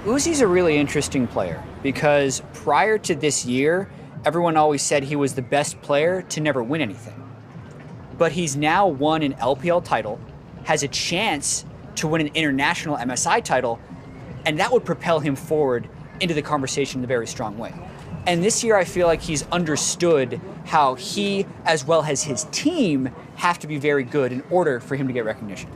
Uzi's a really interesting player because prior to this year, everyone always said he was the best player to never win anything. But he's now won an LPL title, has a chance to win an international MSI title, and that would propel him forward into the conversation in a very strong way. And this year, I feel like he's understood how he, as well as his team, have to be very good in order for him to get recognition.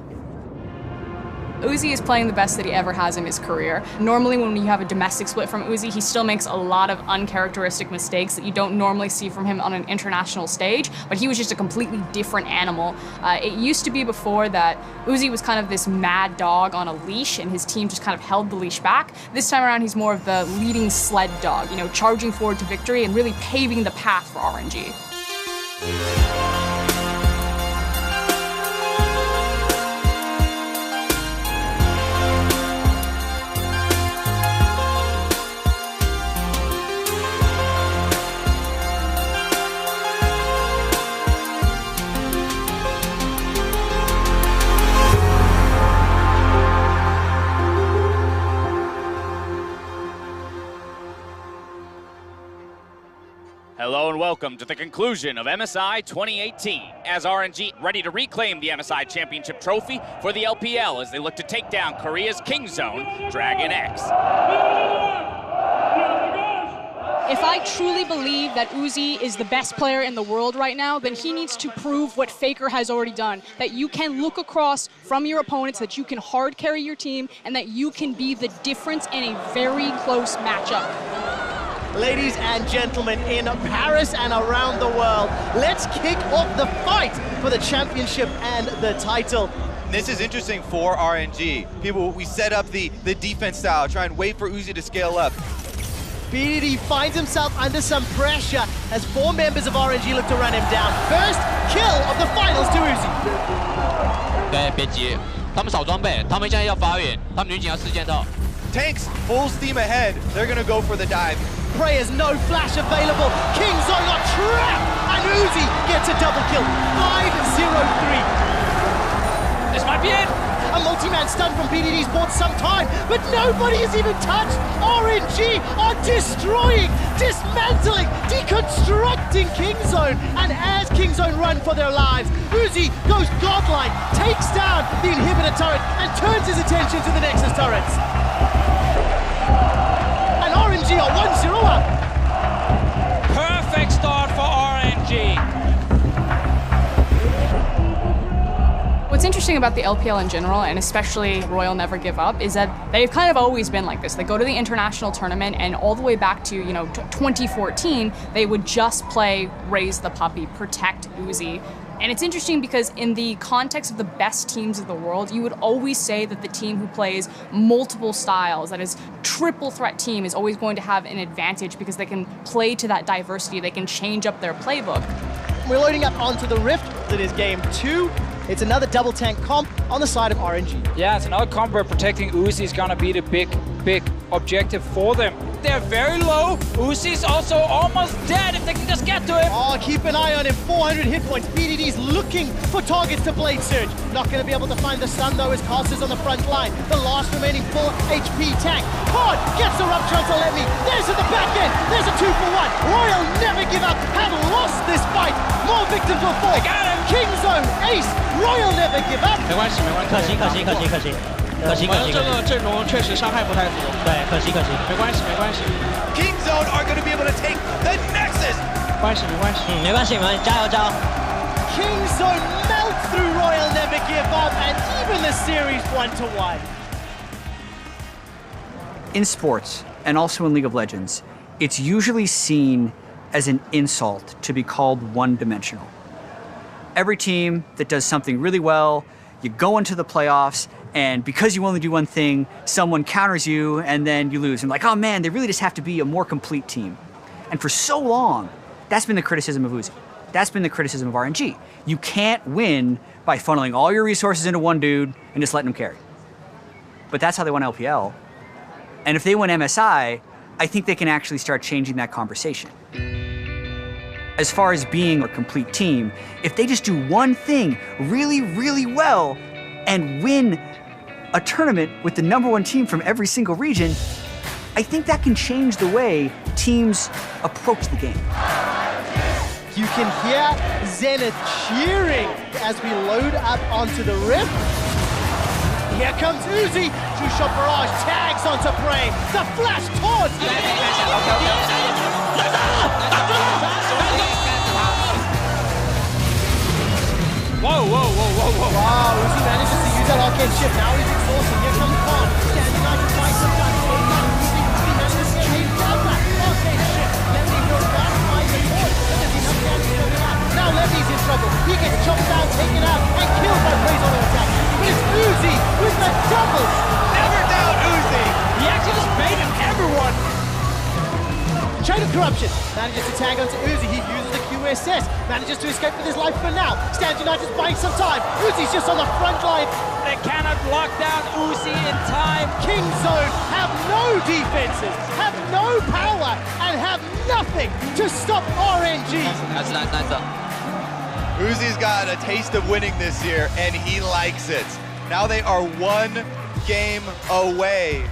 Uzi is playing the best that he ever has in his career. Normally when you have a domestic split from Uzi, he still makes a lot of uncharacteristic mistakes that you don't normally see from him on an international stage, but he was just a completely different animal. It used to be before that Uzi was kind of this mad dog on a leash and his team just kind of held the leash back. This time around, he's more of the leading sled dog, you know, charging forward to victory and really paving the path for RNG. Hello and welcome to the conclusion of MSI 2018 as RNG ready to reclaim the MSI Championship Trophy for the LPL as they look to take down Korea's King Zone, Dragon X. If I truly believe that Uzi is the best player in the world right now, then he needs to prove what Faker has already done, that you can look across from your opponents, that you can hard carry your team, and that you can be the difference in a very close matchup. Ladies and gentlemen, in Paris and around the world, let's kick off the fight for the championship and the title. This is interesting for RNG. People, we set up the defense style, try and wait for Uzi to scale up. BDD finds himself under some pressure as 4 members of RNG look to run him down. First kill of the finals to Uzi. 对，别急，他们少装备，他们现在要发育，他们女警要4件套。 Tanks full steam ahead. They're gonna go for the dive. Prayers, no flash available. King Zone got trapped, and Uzi gets a double kill. 5-0-3. This might be it. A multi-man stun from BDD's bought some time, but nobody is even touched. RNG are destroying, dismantling, deconstructing King Zone. And as King Zone run for their lives, Uzi goes godlike, takes down the inhibitor turret, and turns his attention to the Nexus turrets. And RNG are 1-0 up. Perfect start for RNG. What's interesting about the LPL in general, and especially Royal Never Give Up, is that they've kind of always been like this. They go to the international tournament, and all the way back to 2014, they would just play Raise the Puppy, protect Uzi. And it's interesting because in the context of the best teams of the world, you would always say that the team who plays multiple styles, that is triple threat team, is always going to have an advantage because they can play to that diversity, they can change up their playbook. We're loading up onto the Rift. It is game 2. It's another double tank comp on the side of RNG. Yeah, it's another comp where protecting Uzi is gonna be the big objective for them. They're very low. Uzi's also almost dead if they can just get to him. Oh, keep an eye on him. 400 hit points. BDD's looking for targets to Blade Surge. Not going to be able to find the stun though as Caster's on the front line. The last remaining full HP tank. Pod gets the rupture onto Let Me. There's at the back end. There's a 2-for-1. Royal Never Give Up have lost this fight. More victims will fall. King Zone ace. Royal Never Give Up. 没关系，可惜。我们这个阵容确实伤害不太足。对，可惜。没关系。King Zone are gonna be able to take the Nexus. 没关系，加油！ King Zone melts through Royal Never Give Up and even the series 1-1. In sports, and also in League of Legends, it's usually seen as an insult to be called one-dimensional. Every team that does something really well, you go into the playoffs, and because you only do one thing, someone counters you, and then you lose. And like, oh man, they really just have to be a more complete team. And for so long, that's been the criticism of Uzi. That's been the criticism of RNG. You can't win by funneling all your resources into one dude and just letting him carry. But that's how they won LPL. And if they win MSI, I think they can actually start changing that conversation. As far as being a complete team, if they just do one thing really, really well and win a tournament with the #1 team from every single region, I think that can change the way teams approach the game. You can hear Zenith cheering as we load up onto the Rift. Here comes Uzi. Two-shot barrage tags onto Prey. The flash towards. Whoa, whoa, whoa, whoa, whoa. Wow, Uzi manages to use that arcade shift. Now he's exhausted. Here comes Khan. Standing out to fight some time. Uzi manages to get a counter. Arcade shift. Lemmy goes back by the torch. But there's enough damage coming out. Now Lemmy's in trouble. He gets chopped down, taken out, and killed by Prey's auto attack. But it's Uzi with the doubles. Never doubt Uzi. He actually just baited everyone. Chain of Corruption manages to tag onto Uzi. He uses the QSS, manages to escape with his life for now. Stand United's buying some time. Uzi's just on the front line. They cannot lock down Uzi in time. Kingzone have no defenses, have no power, and have nothing to stop RNG. Nice. Uzi's got a taste of winning this year, and he likes it. Now they are one game away.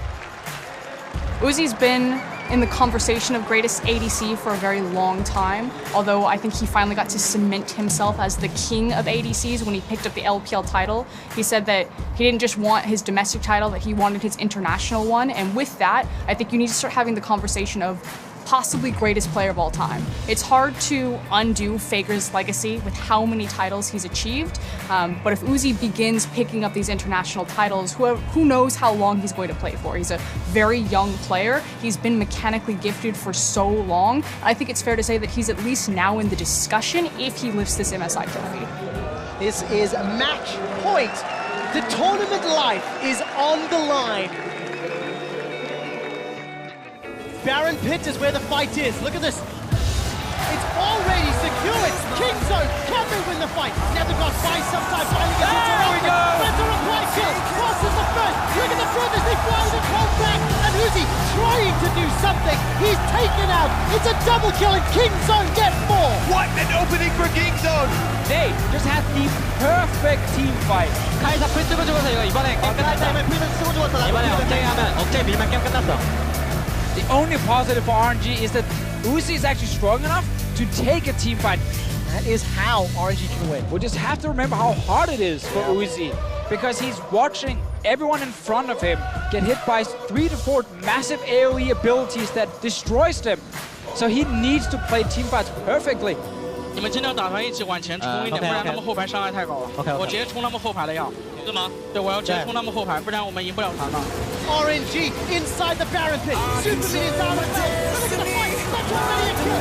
Uzi's been in the conversation of greatest ADC for a very long time, although I think he finally got to cement himself as the king of ADCs when he picked up the LPL title. He said that he didn't just want his domestic title, that he wanted his international one, and with that, I think you need to start having the conversation of possibly greatest player of all time. It's hard to undo Faker's legacy with how many titles he's achieved, but if Uzi begins picking up these international titles, who knows how long he's going to play for. He's a very young player. He's been mechanically gifted for so long. I think it's fair to say that he's at least now in the discussion if he lifts this MSI trophy. This is match point. The tournament life is on the line. Baron Pit is where the fight is. Look at this. It's already secure. It's Kingzone. Can they win the fight? Never got by sometime. Finally gets into Reds a reply kill. Crosses the first. Look at the furthest. They fly with a cold back. And Uzi trying to do something. He's taken out. It's a double kill and Kingzone get 4. What an opening for Kingzone. They just had the perfect team fight. The only positive for RNG is that Uzi is actually strong enough to take a team fight. That is how RNG can win. We just have to remember how hard it is for Uzi, because he's watching everyone in front of him get hit by 3 to 4 massive AoE abilities that destroys them. So he needs to play team fights perfectly. 你们尽量打团一起往前冲一点，不然他们后排伤害太高了。我直接冲他们后排的药。是吗？对，我要直接冲他们后排，不然我们赢不了团嘛。RNG inside the Baron Pit. Super Minions out of the way. Look at the fight. That's already a kill.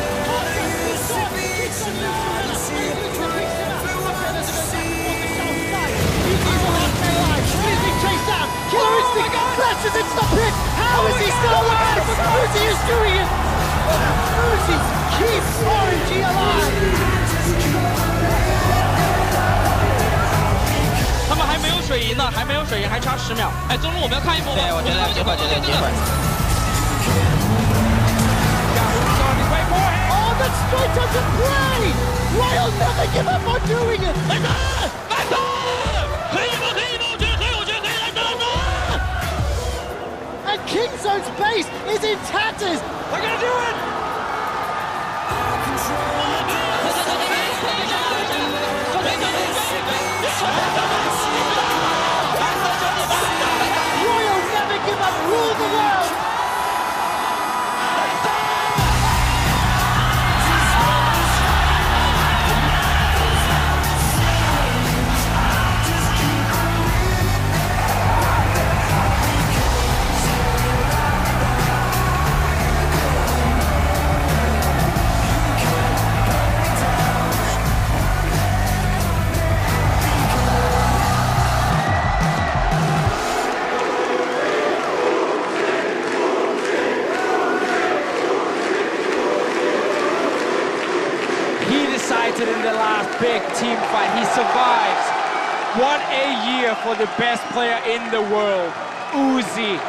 Chased out. Killer Instinct flashes into the pit. How is he still alive? Uzi is doing it. Uzi keeps RNG alive. 他们还没有水银呢，还没有水银，还差10秒。哎，中路我们要看一波。对，我觉得有机会，有机会。Oh, that's straight up to play. Royal never give up on doing it. 来打，来打！可以吗？可以吗？我觉得可以，我觉得可以，来打，打！ And Kingzone's base is in tatters. We're gonna do it. Royal never give up, rule the world! In the last big team fight, he survives. What a year for the best player in the world, Uzi.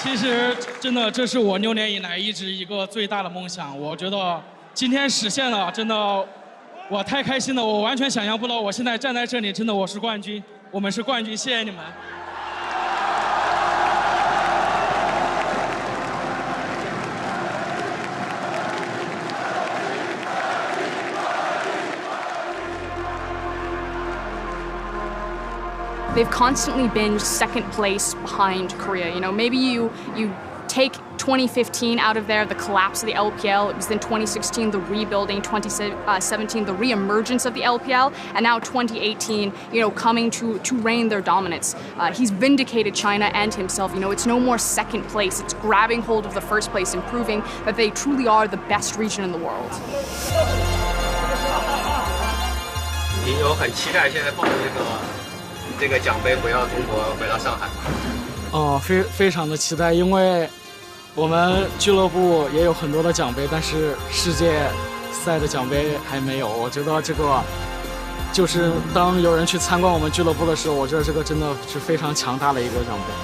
其实真的，这是我6年以来一直一个最大的梦想。我觉得今天实现了，真的，我太开心了。我完全想象不到，我现在站在这里，真的我是冠军，我们是冠军，谢谢你们。They've constantly been second place behind Korea. You know, maybe you take 2015 out of there, the collapse of the LPL. It was then 2016, the rebuilding, 2017, the re-emergence of the LPL, and now 2018, you know, coming to reign their dominance. He's vindicated China and himself. You know, it's no more second place. It's grabbing hold of the first place and proving that they truly are the best region in the world. 你有很期待现在抱着这个奖杯回到中国，回到上海。非常的期待，因为我们俱乐部也有很多的奖杯，但是世界赛的奖杯还没有。我觉得这个就是当有人去参观我们俱乐部的时候，我觉得这个真的是非常强大的一个奖杯。